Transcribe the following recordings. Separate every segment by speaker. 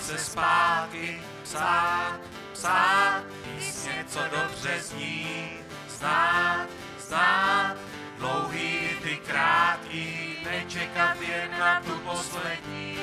Speaker 1: nedívat se zpátky, psát, psát, písně, co dobře zní, znát, znát, dlouhý ty krátký, nečekat jen na tu poslední.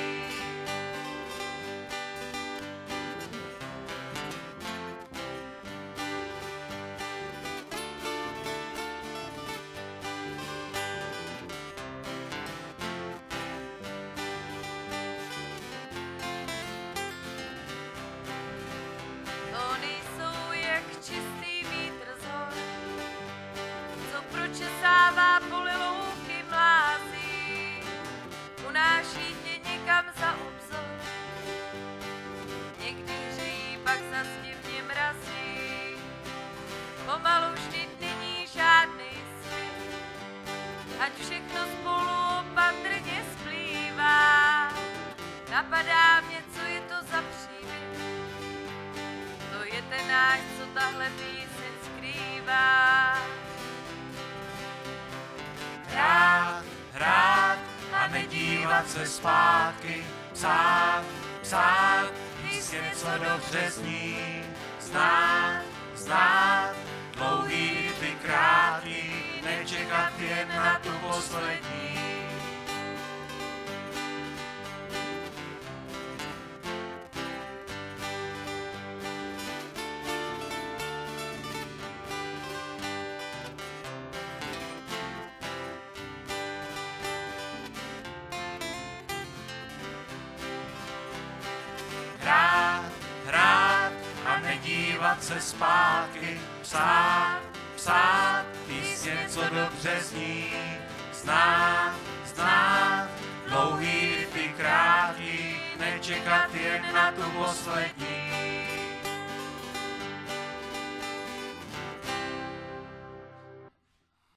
Speaker 2: Česává poli louky mlází, unáší tě někam za obzor. Někdy hřejí, pak zas divně mrazí, pomalu vždyť není žádný svět. Ať všechno spolu opatrně splývá, napadá mě, co je to za příběh. To je ten náš, co tahle píseň skrývá.
Speaker 1: Hrát, hrát a nedívat se zpátky, psát, psát, písně, co dobře zní, znát, znát, dlouhý ty krátký, nečekat jen na tu poslední. Hrát a nedívat se zpátky, psát, psát, písně, co dobře zní, znát, znát, dlouhý ty krátký, nečekat jen na tu poslední.